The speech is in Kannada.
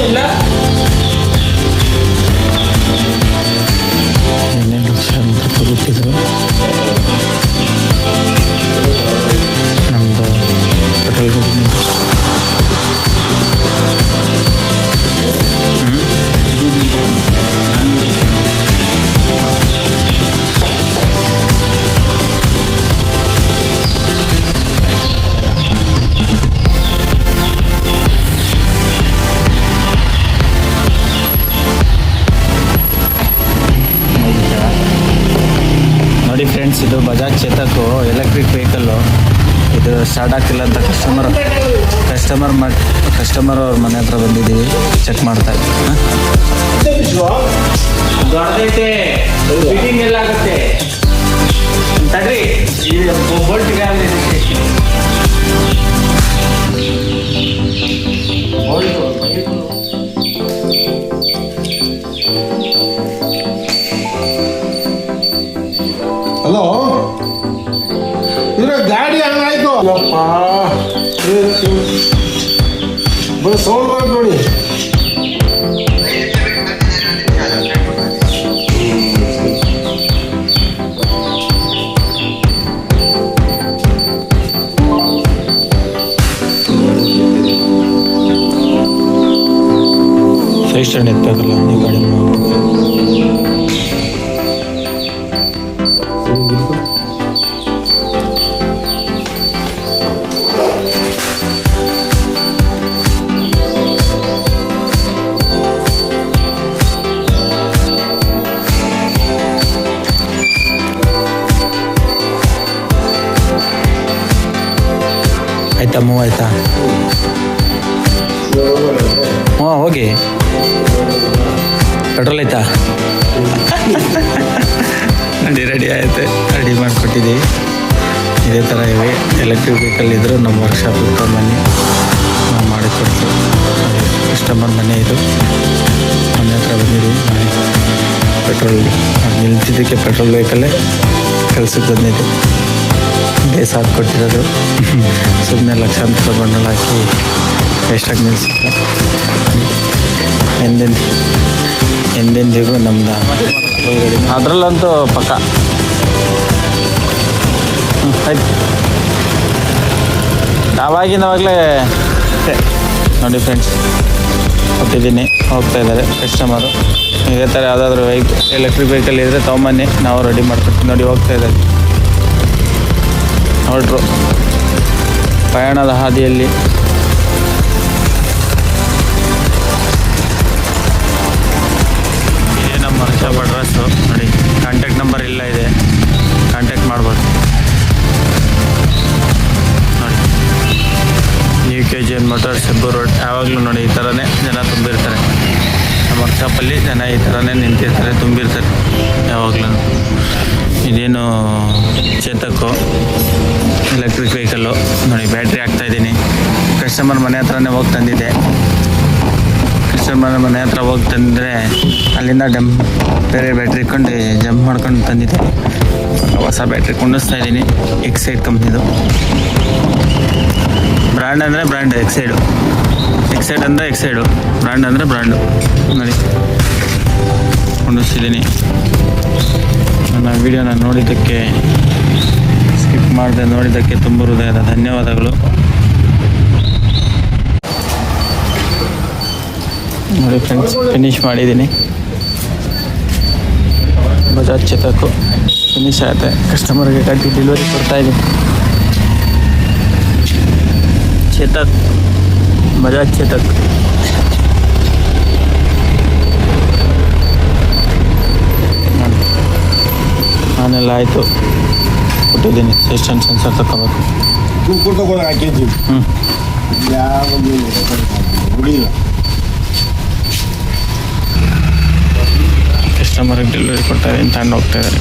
ಇಲ್ಲ 2 ಲಕ್ಷ ಅಂತ ಕೊಟ್ಟಿದ್ರು. ನಮ್ಮದು ಪೆಟ್ರೋಲ್ ನೋಡಿ ಫ್ರೆಂಡ್ಸ್, ಇದು ಬಜಾಜ್ ಚೇತಕ್ ಎಲೆಕ್ಟ್ರಿಕ್ ವೆಹಿಕಲ್ಲು. ಇದು ಸ್ಟಾರ್ಟ್ ಆಗ್ತಿಲ್ಲ ಅಂತ ಕಸ್ಟಮರ್ ಅವ್ರ ಮನೆ ಹತ್ರ ಬಂದಿದ್ದೀವಿ, ಚೆಕ್ ಮಾಡ್ತಾ ಇದ್ದೀವಿ. ದೊಡ್ಡದೈತೆ, ಫಿಟ್ಟಿಂಗ್ ಎಲ್ಲ ಆಗುತ್ತೆ ತಡ್ರಿ. ಬೋಲ್ಟ್ಗೆ ಹಲೋ, ಇದ್ರ ಗಾಡಿ ಹಂಗಾಯ್ತು ಅಲ್ಲಪ್ಪ. ಸೌಂಡ್ ಬರೋದು ನೋಡಿ. ಸೈಡ್ ಸ್ಟ್ಯಾಂಡ್ ಎತ್ತಬೇಕಲ್ಲ ನೀವು ಗಾಡಿ ಆಯ್ತಾ? ಮೂವ್ ಆಯ್ತಾ? ಹ್ಞೂ, ಹೋಗಿ. ಪೆಟ್ರೋಲ್ ಆಯ್ತಾ? ರೆಡಿ ಆಯ್ತು, ರೆಡಿ ಮಾಡಿಕೊಟ್ಟಿದ್ದೀವಿ. ಇದೇ ಥರ ಇವೆ ಎಲೆಕ್ಟ್ರಿಕ್ ವೆಹಿಕಲ್ ಇದ್ದರೂ ನಮ್ಮ ವರ್ಕ್ಶಾಪಿಗೆ ತೊಗೊಂಬನ್ನಿ, ನಾವು ಮಾಡಿಕೊಡ್ತೀವಿ. ಕಸ್ಟಮರ್ ಮನೆ ಇದು, ಮನೆ ಹತ್ರ ಬಂದಿದ್ದೀವಿ. ಪೆಟ್ರೋಲ್ ನಿಲ್ತಿದ್ದಕ್ಕೆ ಪೆಟ್ರೋಲ್ ವೆಹಿಕಲ್ಲೇ ಕೆಲಸಕ್ಕೆ ಬಂದಿದ್ದು. ಬೇಸ್ ಹಾಕ್ಕೊಟ್ಟಿರೋದು, ಸುಮ್ಮನೆ ಲಕ್ಷಾಂತರ ಬಂಡಲ್ ಹಾಕಿ ವೇಸ್ಟಾಗಿ ನಿಲ್ಸಿದ್ರು. ಎಂದೆಂದಿಗೂ ನಮ್ದು ಅದರಲ್ಲಂತೂ ಪಕ್ಕ ಆಯ್ತು. ನಾವಾಗಿನವಾಗಲೇ ನೋಡಿ ಫ್ರೆಂಡ್ಸ್, ಕೊಟ್ಟಿದ್ದೀನಿ, ಹೋಗ್ತಾ ಇದ್ದಾರೆ ಕಸ್ಟಮರು. ಇದೇ ಥರ ಯಾವುದಾದ್ರೂ ಎಲೆಕ್ಟ್ರಿಕ್ ವೆಹಿಕಲ್ ಇದ್ದರೆ ತೊಗೊಂಬನ್ನಿ, ನಾವು ರೆಡಿ ಮಾಡ್ಕೊಡ್ತೀವಿ. ನೋಡಿ ಹೋಗ್ತಾ ಇದ್ದಾರೆ, ಹೊರಟ್ರು ಪ್ರಯಾಣದ ಹಾದಿಯಲ್ಲಿ. ಇದೇ ನಮ್ಮ ವರ್ಕ್ಶಾಪ್ ಅಡ್ರೆಸ್ಸು ನೋಡಿ. ಕಾಂಟ್ಯಾಕ್ಟ್ ನಂಬರ್ ಇಲ್ಲ ಇದೆ, ಕಾಂಟ್ಯಾಕ್ಟ್ ಮಾಡ್ಬೋದು ನೋಡಿ. UKGN motors, Hebbur road. ಯಾವಾಗಲೂ ನೋಡಿ ಈ ಥರನೇ ಜನ ತುಂಬಿರ್ತಾರೆ. ನಮ್ಮ ವರ್ಕ್ಶಾಪಲ್ಲಿ ಜನ ಈ ಥರನೇ ನಿಂತಿರ್ತಾರೆ, ತುಂಬಿರ್ತಾರೆ ಯಾವಾಗಲೂ. ಇದೇನು ಚೇತಕ್ಕು ಎಲೆಕ್ಟ್ರಿಕ್ ವೆಹಿಕಲ್ಲು ನೋಡಿ. ಬ್ಯಾಟ್ರಿ ಹಾಕ್ತಾಯಿದ್ದೀನಿ. ಕಸ್ಟಮರ್ ಮನೆ ಹತ್ರನೇ ಹೋಗಿ ತಂದಿದ್ದೆ. ಕಸ್ಟಮರ್ ಮನೆ ಹತ್ರ ಹೋಗಿ ತಂದರೆ ಅಲ್ಲಿಂದ ಬೇರೆ ಬ್ಯಾಟ್ರಿ ಇಟ್ಕೊಂಡು ಜಂಪ್ ಮಾಡ್ಕೊಂಡು ತಂದಿದ್ದೆ. ಹೊಸ ಬ್ಯಾಟ್ರಿ ಕೊಂಡಿಸ್ತಾ ಇದ್ದೀನಿ, ಎಕ್ಸೈಡ್ ಕಂಪ್ನಿದು. ಬ್ರ್ಯಾಂಡ್ ಅಂದರೆ ಬ್ರ್ಯಾಂಡ್, ಎಕ್ಸೈಡು ಅಂದರೆ ಎಕ್ಸೈಡು, ಬ್ರ್ಯಾಂಡ್ ಅಂದರೆ ಬ್ರ್ಯಾಂಡು ನೋಡಿ. ಕೊಂಡಿಸ್ತಿದ್ದೀನಿ. ನನ್ನ ವಿಡಿಯೋನ ನೋಡಿದ್ದಕ್ಕೆ, ಸ್ಕಿಪ್ ಮಾಡದೆ ನೋಡಿದ್ದಕ್ಕೆ ತುಂಬ ಹೃದಯದ ಧನ್ಯವಾದಗಳು. ನೋಡಿ ಫ್ರೆಂಡ್ಸ್, ಫಿನಿಷ್ ಮಾಡಿದ್ದೀನಿ. ಬಜಾಜ್ ಚೇತಕ್ಕು ಫಿನಿಷ್ ಆಗುತ್ತೆ. ಕಸ್ಟಮರ್ಗೆ ಗಾಡಿ ಡೆಲಿವರಿ ಕೊಡ್ತಾಯಿದ್ದೀನಿ. ಚೇತಕ್, ಬಜಾಜ್ ಚೇತಕ್. ನಾನೆಲ್ಲ ಆಯಿತು, ಕೊಟ್ಟಿದ್ದೀನಿ. ಸಿಸ್ಟಮ್ ಸೆನ್ಸರ್ ತಗೋಬೇಕು. ಕಸ್ಟಮರ್ಗೆ ಡೆಲಿವರಿ ಕೊಡ್ತಾ ಇದ್ದೀನಿ, ತಗೊಂಡು ಹೋಗ್ತಾ ಇದ್ದಾರೆ.